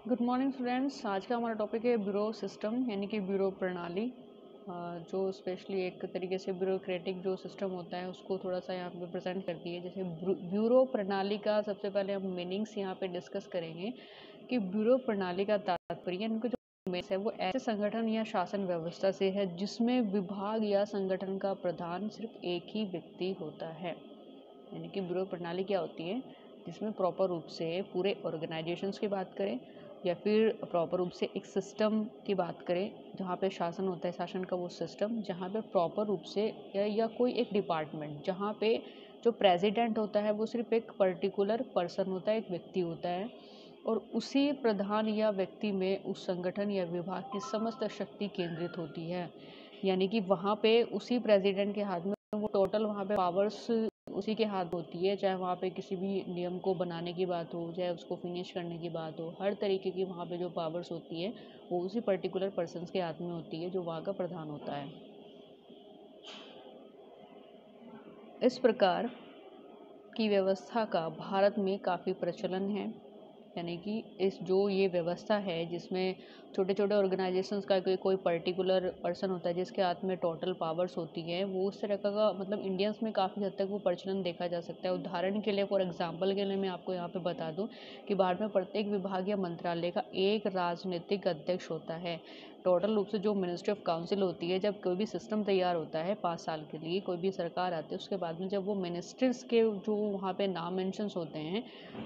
Good morning students. आज का हमारा टॉपिक है ब्यूरो सिस्टम यानी कि ब्यूरो प्रणाली। जो स्पेशली एक तरीके से ब्यूरोक्रेटिक जो सिस्टम होता है उसको थोड़ा सा यहाँ पे प्रेजेंट करती है। जैसे ब्यूरो प्रणाली का सबसे पहले हम मीनिंग्स यहाँ पे डिस्कस करेंगे कि ब्यूरो प्रणाली का तात्पर्य इनका जो मेस है वो ऐसे संगठन या शासन व्यवस्था से है जिसमें विभाग या संगठन का प्रधान सिर्फ एक ही व्यक्ति होता है। यानी कि ब्यूरो प्रणाली क्या होती है, जिसमें प्रॉपर रूप से पूरे ऑर्गेनाइजेशंस की बात करें या फिर प्रॉपर रूप से एक सिस्टम की बात करें जहाँ पे शासन होता है, शासन का वो सिस्टम जहाँ पे प्रॉपर रूप से या कोई एक डिपार्टमेंट जहाँ पे जो प्रेसिडेंट होता है वो सिर्फ एक पर्टिकुलर पर्सन होता है, एक व्यक्ति होता है और उसी प्रधान या व्यक्ति में उस संगठन या विभाग की समस्त शक्ति केंद्रित होती है। यानी कि वहाँ पे उसी प्रेसिडेंट के हाथ में वो टोटल वहाँ पे पावर्स उसी के हाथ होती है, चाहे वहाँ पे किसी भी नियम को बनाने की बात हो, चाहे उसको फिनिश करने की बात हो, हर तरीके की वहाँ पे जो पावर्स होती है वो उसी पर्टिकुलर पर्सन्स के हाथ में होती है जो वहाँ का प्रधान होता है। इस प्रकार की व्यवस्था का भारत में काफ़ी प्रचलन है। यानी कि इस जो ये व्यवस्था है जिसमें छोटे छोटे ऑर्गेनाइजेशंस का कोई पर्टिकुलर पर्सन होता है जिसके हाथ में टोटल पावर्स होती है, वो उस तरह का मतलब इंडियंस में काफ़ी हद तक वो प्रचलन देखा जा सकता है। उदाहरण के लिए, फॉर एग्जांपल के लिए मैं आपको यहाँ पे बता दूँ कि भारत में प्रत्येक विभाग या मंत्रालय का एक राजनीतिक अध्यक्ष होता है। टोटल रूप से जो मिनिस्ट्री ऑफ काउंसिल होती है, जब कोई भी सिस्टम तैयार होता है 5 साल के लिए, कोई भी सरकार आती है, उसके बाद में जब वो मिनिस्टर्स के जो वहाँ पे नाम मेंशंस होते हैं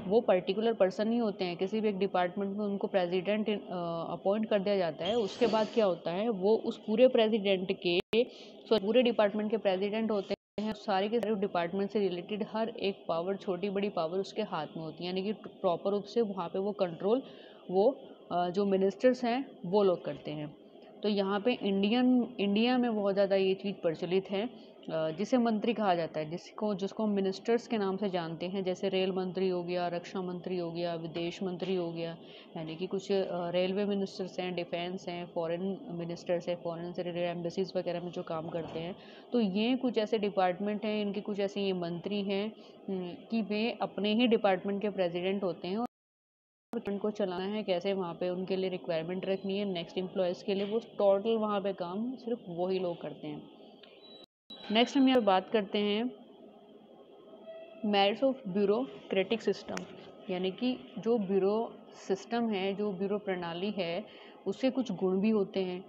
वो पर्टिकुलर पर्सन ही होते हैं। किसी भी एक डिपार्टमेंट में उनको प्रेसिडेंट अपॉइंट कर दिया जाता है। उसके बाद क्या होता है, वो उस पूरे प्रेसिडेंट के पूरे डिपार्टमेंट के प्रेसिडेंट होते हैं। सारे के सारे डिपार्टमेंट से रिलेटेड हर एक पावर, छोटी बड़ी पावर उसके हाथ में होती है। यानी कि प्रॉपर रूप से वहाँ पे वो कंट्रोल वो जो मिनिस्टर्स हैं वो लोग करते हैं। तो यहाँ पे इंडिया में बहुत ज़्यादा ये चीज़ प्रचलित है, जिसे मंत्री कहा जाता है, जिसको मिनिस्टर्स के नाम से जानते हैं। जैसे रेल मंत्री हो गया, रक्षा मंत्री हो गया, विदेश मंत्री हो गया। यानी कि कुछ रेलवे मिनिस्टर्स हैं, डिफेंस हैं, फॉरेन मिनिस्टर्स हैं, फॉरेन से रिलेटेड एम्बेसीज वगैरह में जो काम करते हैं। तो ये कुछ ऐसे डिपार्टमेंट हैं, इनके कुछ ऐसे ये मंत्री हैं कि वे अपने ही डिपार्टमेंट के प्रेसिडेंट होते हैं। को चलाना है कैसे, वहाँ पे उनके लिए रिक्वायरमेंट रखनी है नेक्स्ट एम्प्लॉयज़ के लिए, वो टोटल वहाँ पे काम सिर्फ वही लोग करते हैं। नेक्स्ट हम यहाँ बात करते हैं मेरिट्स ऑफ ब्यूरोक्रेटिक सिस्टम। यानी कि जो ब्यूरो सिस्टम है, जो ब्यूरो प्रणाली है, उसके कुछ गुण भी होते हैं।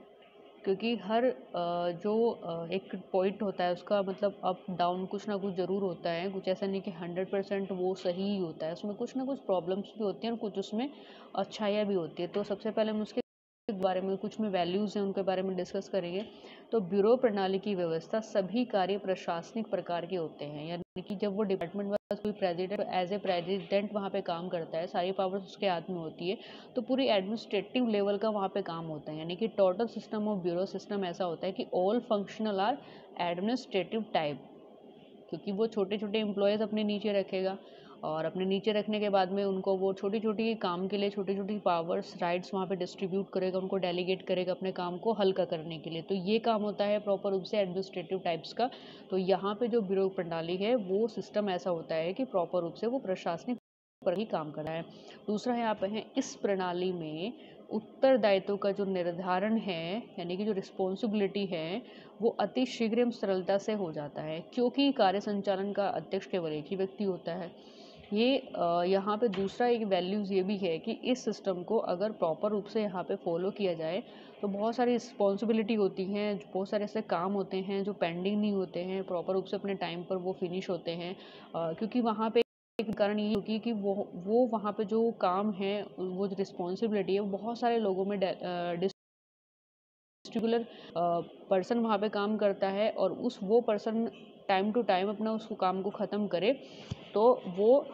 क्योंकि हर एक पॉइंट होता है उसका मतलब अप डाउन कुछ ना कुछ ज़रूर होता है। कुछ ऐसा नहीं कि 100% वो सही ही होता है, उसमें कुछ ना कुछ प्रॉब्लम्स भी होती हैं और कुछ उसमें अच्छाइयाँ भी होती है। तो सबसे पहले हम उसके बारे में, कुछ में वैल्यूज़ हैं उनके बारे में डिस्कस करेंगे। तो ब्यूरो प्रणाली की व्यवस्था सभी कार्य प्रशासनिक प्रकार के होते हैं। यानी कि जब वो डिपार्टमेंट वाला कोई प्रेसिडेंट एज ए प्रेसिडेंट वहाँ पे काम करता है, सारी पावर्स उसके हाथ में होती है, तो पूरी एडमिनिस्ट्रेटिव लेवल का वहाँ पे काम होता है। यानी कि total system of bureau system ऐसा होता है कि all functional are administrative type. क्योंकि वो छोटे छोटे एम्प्लॉयज़ अपने नीचे रखेगा और अपने नीचे रखने के बाद में उनको वो छोटी छोटी काम के लिए छोटी छोटी पावर्स, राइट्स वहाँ पे डिस्ट्रीब्यूट करेगा, उनको डेलीगेट करेगा अपने काम को हल्का करने के लिए। तो ये काम होता है प्रॉपर रूप से एडमिनिस्ट्रेटिव टाइप्स का। तो यहाँ पे जो ब्यूरो प्रणाली है वो सिस्टम ऐसा होता है कि प्रॉपर रूप से वो प्रशासनिक पर ही काम कर रहा है। दूसरा यहाँ पे है, इस प्रणाली में उत्तरदायित्व का जो निर्धारण है, यानी कि जो रिस्पॉन्सिबिलिटी है, वो अति शीघ्र एवं सरलता से हो जाता है क्योंकि कार्य संचालन का अध्यक्ष केवल एक ही व्यक्ति होता है। ये यहाँ पे दूसरा एक वैल्यूज़ ये भी है कि इस सिस्टम को अगर प्रॉपर रूप से यहाँ पे फॉलो किया जाए तो बहुत सारी रिस्पॉन्सिबिलिटी होती हैं, बहुत सारे ऐसे काम होते हैं जो पेंडिंग नहीं होते हैं, प्रॉपर रूप से अपने टाइम पर वो फिनिश होते हैं। क्योंकि वहाँ पे एक कारण ये होगी कि वो वहाँ पे जो काम है, वो जो रिस्पॉन्सिबिलिटी है, वो बहुत सारे लोगों में डिस्ट्रीब्यूलर पर्सन वहाँ पे काम करता है और वो पर्सन टाइम टू टाइम अपना उस काम को ख़त्म करे तो वो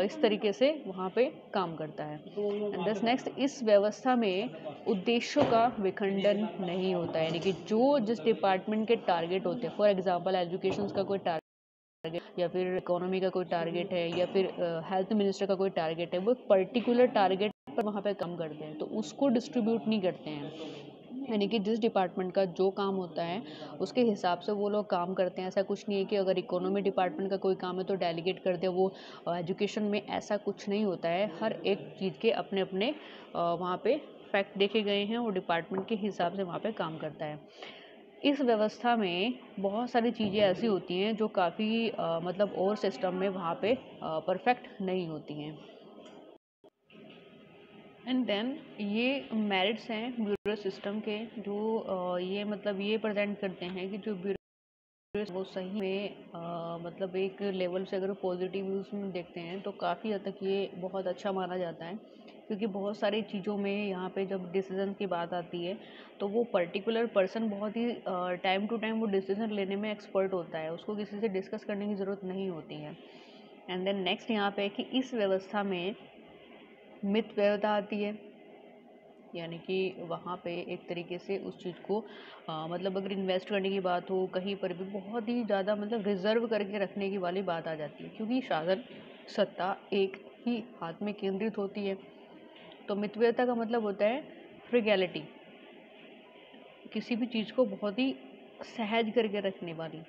इस तरीके से वहाँ पे काम करता है। एंड दस नेक्स्ट, इस व्यवस्था में उद्देश्यों का विखंडन नहीं होता है। यानी कि जो जिस डिपार्टमेंट के टारगेट होते हैं, फॉर एग्जांपल एजुकेशन का कोई टारगेट या फिर इकोनॉमी का कोई टारगेट है या फिर हेल्थ मिनिस्टर का कोई टारगेट है, वो एक पर्टिकुलर टारगेट पर वहाँ पे काम करते हैं, तो उसको डिस्ट्रीब्यूट नहीं करते हैं। यानी कि जिस डिपार्टमेंट का जो काम होता है उसके हिसाब से वो लोग काम करते हैं। ऐसा कुछ नहीं है कि अगर इकोनॉमी डिपार्टमेंट का कोई काम है तो डेलीगेट कर दे वो एजुकेशन में, ऐसा कुछ नहीं होता है। हर एक चीज़ के अपने अपने वहाँ पे फैक्ट देखे गए हैं और डिपार्टमेंट के हिसाब से वहाँ पे काम करता है। इस व्यवस्था में बहुत सारी चीज़ें ऐसी होती हैं जो काफ़ी मतलब और सिस्टम में वहाँ पे परफेक्ट नहीं होती हैं। एंड देन ये मेरिट्स हैं ब्यूरो सिस्टम के, जो ये मतलब ये प्रेजेंट करते हैं कि जो ब्यूरो वो सही में मतलब एक लेवल से अगर पॉजिटिव उसमें देखते हैं तो काफ़ी हद तक ये बहुत अच्छा माना जाता है। क्योंकि बहुत सारी चीज़ों में यहाँ पे जब डिसीजन की बात आती है तो वो पर्टिकुलर पर्सन बहुत ही टाइम टू टाइम वो डिसीजन लेने में एक्सपर्ट होता है, उसको किसी से डिस्कस करने की ज़रूरत नहीं होती है। एंड देन नेक्स्ट यहाँ पे है कि इस व्यवस्था में मित व्यवस्था आती है, यानी कि वहाँ पे एक तरीके से उस चीज़ को मतलब अगर इन्वेस्ट करने की बात हो कहीं पर भी बहुत ही ज़्यादा मतलब रिजर्व करके रखने की वाली बात आ जाती है, क्योंकि शासन सत्ता एक ही हाथ में केंद्रित होती है। तो मितव्ययता का मतलब होता है फ्रिगैलिटी, किसी भी चीज़ को बहुत ही सहज करके रखने वाली।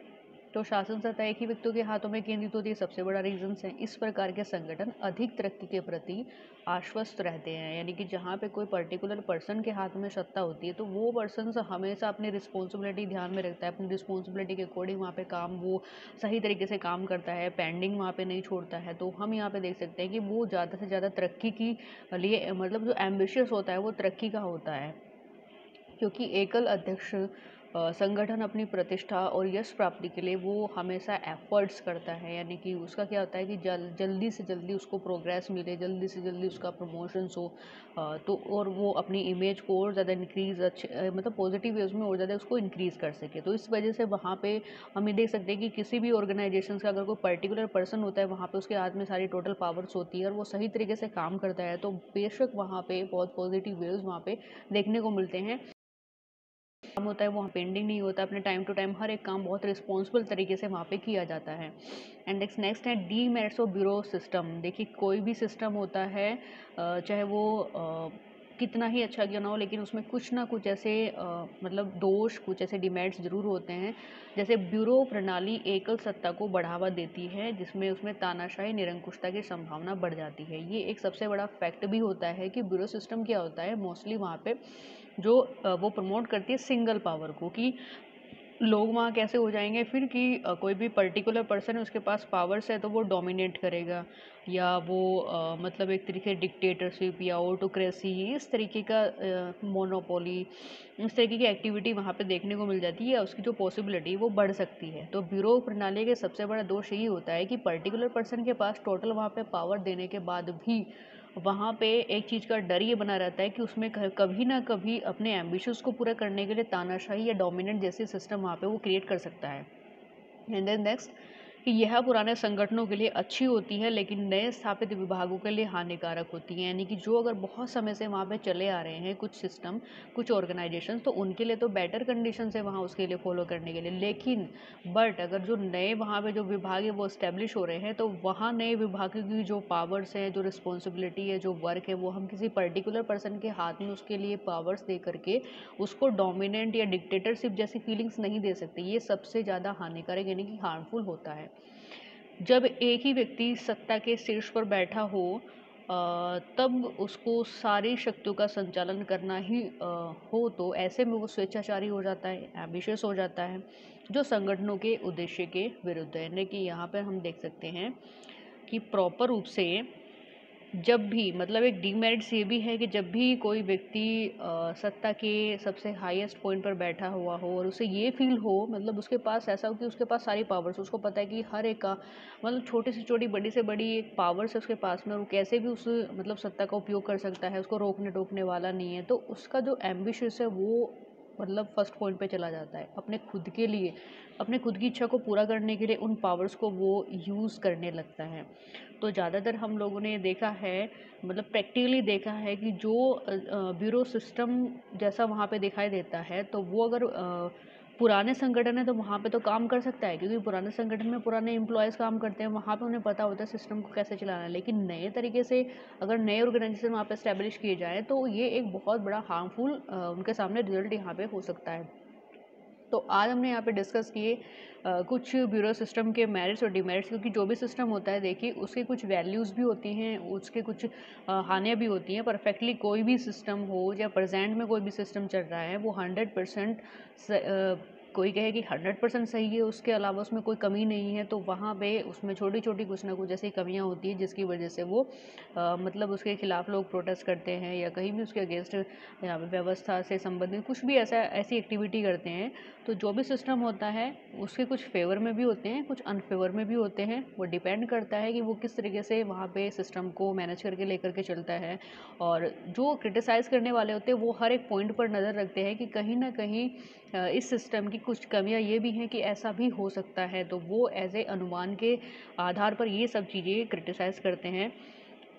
तो शासन सत्ता एक ही व्यक्तियों के हाथों में केंद्रित होती है, सबसे बड़ा रीजंस है। इस प्रकार के संगठन अधिक तरक्की के प्रति आश्वस्त रहते हैं, यानी कि जहाँ पे कोई पर्टिकुलर पर्सन के हाथ में सत्ता होती है तो वो पर्सन हमेशा अपनी रिस्पॉन्सिबिलिटी ध्यान में रखता है, अपनी रिस्पॉन्सिबिलिटी के अकॉर्डिंग वहाँ पे काम वो सही तरीके से काम करता है, पेंडिंग वहाँ पे नहीं छोड़ता है। तो हम यहाँ पे देख सकते हैं कि वो ज़्यादा से ज़्यादा तरक्की की लिए मतलब जो एम्बिशियस होता है वो तरक्की का होता है, क्योंकि एकल अध्यक्ष संगठन अपनी प्रतिष्ठा और यश प्राप्ति के लिए वो हमेशा एफर्ट्स करता है, यानी कि उसका क्या होता है कि जल्दी से जल्दी उसको प्रोग्रेस मिले, जल्दी से जल्दी उसका प्रमोशंस हो, तो और वो अपनी इमेज को और ज़्यादा इंक्रीज अच्छे मतलब पॉजिटिव वेज में और ज़्यादा उसको इंक्रीज़ कर सके। तो इस वजह से वहाँ पे हम ये देख सकते हैं कि किसी भी ऑर्गेनाइजेशन का अगर कोई पर्टिकुलर पर्सन होता है वहाँ पे उसके हाथ में सारी टोटल पावर्स होती है और वो सही तरीके से काम करता है, तो बेशक वहाँ पे बहुत पॉजिटिव वेज वहाँ पे देखने को मिलते हैं। काम होता है वहाँ पेंडिंग नहीं होता, अपने टाइम टू टाइम हर एक काम बहुत रिस्पॉन्सिबल तरीके से वहाँ पे किया जाता है। एंड नेक्स्ट है डीमेरिट्स ऑफ ब्यूरो सिस्टम। देखिए कोई भी सिस्टम होता है चाहे वो कितना ही अच्छा क्यों ना हो, लेकिन उसमें कुछ ना कुछ ऐसे मतलब दोष, कुछ ऐसे डिमेरिट्स ज़रूर होते हैं। जैसे ब्यूरो प्रणाली एकल सत्ता को बढ़ावा देती है, जिसमें उसमें तानाशाही निरंकुशता की संभावना बढ़ जाती है। ये एक सबसे बड़ा फैक्ट भी होता है कि ब्यूरो सिस्टम क्या होता है मोस्टली वहाँ पे जो वो प्रमोट करती है सिंगल पावर को, कि लोग वहाँ कैसे हो जाएंगे फिर कि कोई भी पर्टिकुलर पर्सन है उसके पास पावर्स है तो वो डोमिनेट करेगा, या वो मतलब एक तरीके डिक्टेटरशिप या ऑटोक्रेसी इस तरीके का मोनोपोली इस तरीके की एक्टिविटी वहाँ पे देखने को मिल जाती है, या उसकी जो पॉसिबिलिटी वो बढ़ सकती है। तो ब्यूरो प्रणाली के सबसे बड़ा दोष यही होता है कि पर्टिकुलर पर्सन के पास टोटल वहाँ पे पावर देने के बाद भी वहाँ पे एक चीज़ का डर ये बना रहता है कि उसमें कभी ना कभी अपने एम्बिशंस को पूरा करने के लिए तानाशाही या डोमिनेंट जैसे सिस्टम वहाँ पे वो क्रिएट कर सकता है। एंड देन नेक्स्ट कि यह पुराने संगठनों के लिए अच्छी होती है लेकिन नए स्थापित विभागों के लिए हानिकारक होती है, यानी कि जो अगर बहुत समय से वहाँ पे चले आ रहे हैं कुछ सिस्टम, कुछ ऑर्गेनाइजेशंस, तो उनके लिए तो बेटर कंडीशन है वहाँ उसके लिए फॉलो करने के लिए। लेकिन बट अगर जो नए वहाँ पे जो विभाग है वो इस्टेब्लिश हो रहे हैं तो वहाँ नए विभागों की जो पावर्स हैं, जो रिस्पॉन्सिबिलिटी है, जो वर्क है, वो हम किसी पर्टिकुलर पर्सन के हाथ में उसके लिए पावर्स दे करके उसको डोमिनेंट या डिक्टेटरशिप जैसी फीलिंग्स नहीं दे सकते। ये सबसे ज़्यादा हानिकारक यानी कि हार्मफुल होता है। जब एक ही व्यक्ति सत्ता के शीर्ष पर बैठा हो तब उसको सारी शक्तियों का संचालन करना ही हो, तो ऐसे में वो स्वेच्छाचारी हो जाता है, एम्बिशियस हो जाता है, जो संगठनों के उद्देश्य के विरुद्ध है। यानी कि यहाँ पर हम देख सकते हैं कि प्रॉपर रूप से जब भी मतलब एक डीमेरिट्स ये भी है कि जब भी कोई व्यक्ति सत्ता के सबसे हाईएस्ट पॉइंट पर बैठा हुआ हो और उसे ये फील हो, मतलब उसके पास ऐसा हो कि उसके पास सारी पावर्स, उसको पता है कि हर एक का मतलब छोटी से छोटी बड़ी से बड़ी एक पावर्स है उसके पास में और वो कैसे भी उस मतलब सत्ता का उपयोग कर सकता है, उसको रोकने टोकने वाला नहीं है, तो उसका जो एम्बिशियस है वो मतलब फर्स्ट पॉइंट पे चला जाता है। अपने खुद के लिए, अपने खुद की इच्छा को पूरा करने के लिए उन पावर्स को वो यूज़ करने लगता है। तो ज़्यादातर हम लोगों ने देखा है, मतलब प्रैक्टिकली देखा है कि जो ब्यूरो सिस्टम जैसा वहाँ पे दिखाई देता है, तो वो अगर पुराने संगठन है तो वहाँ पे तो काम कर सकता है, क्योंकि पुराने संगठन में पुराने एम्प्लॉयज़ काम करते हैं, वहाँ पे उन्हें पता होता है सिस्टम को कैसे चलाना है। लेकिन नए तरीके से अगर नए ऑर्गेनाइजेशन वहाँ पे एस्टेब्लिश किए जाएँ तो ये एक बहुत बड़ा हार्मफुल उनके सामने रिजल्ट यहाँ पे हो सकता है। तो आज हमने यहाँ पे डिस्कस किए कुछ ब्यूरो सिस्टम के मेरिट्स और डिमेरिट्स, क्योंकि जो भी सिस्टम होता है देखिए उसके कुछ वैल्यूज़ भी होती हैं, उसके कुछ हानियाँ भी होती हैं। परफेक्टली कोई भी सिस्टम हो या प्रेजेंट में कोई भी सिस्टम चल रहा है वो 100% कोई कहे कि 100% सही है, उसके अलावा उसमें कोई कमी नहीं है, तो वहाँ पे उसमें छोटी छोटी कुछ ना कुछ ऐसी कमियाँ होती हैं जिसकी वजह से वो मतलब उसके खिलाफ लोग प्रोटेस्ट करते हैं या कहीं भी उसके अगेंस्ट यहाँ पे व्यवस्था से संबंधित कुछ भी ऐसी एक्टिविटी करते हैं। तो जो भी सिस्टम होता है उसके कुछ फेवर में भी होते हैं, कुछ अनफेवर में भी होते हैं। वो डिपेंड करता है कि वो किस तरीके से वहाँ पे सिस्टम को मैनेज करके लेकर के चलता है। और जो क्रिटिसाइज़ करने वाले होते हैं वो हर एक पॉइंट पर नज़र रखते हैं कि कहीं ना कहीं इस सिस्टम की कुछ कमियां ये भी हैं कि ऐसा भी हो सकता है, तो वो एज ए अनुमान के आधार पर ये सब चीज़ें क्रिटिसाइज़ करते हैं।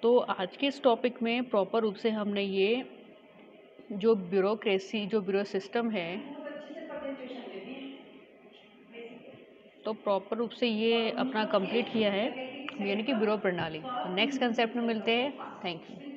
तो आज के इस टॉपिक में प्रॉपर रूप से हमने ये जो ब्यूरोक्रेसी जो ब्यूरो सिस्टम है, तो प्रॉपर रूप से ये अपना कंप्लीट किया है, यानी कि ब्यूरो प्रणाली। नेक्स्ट कंसेप्ट में मिलते हैं। Thank you.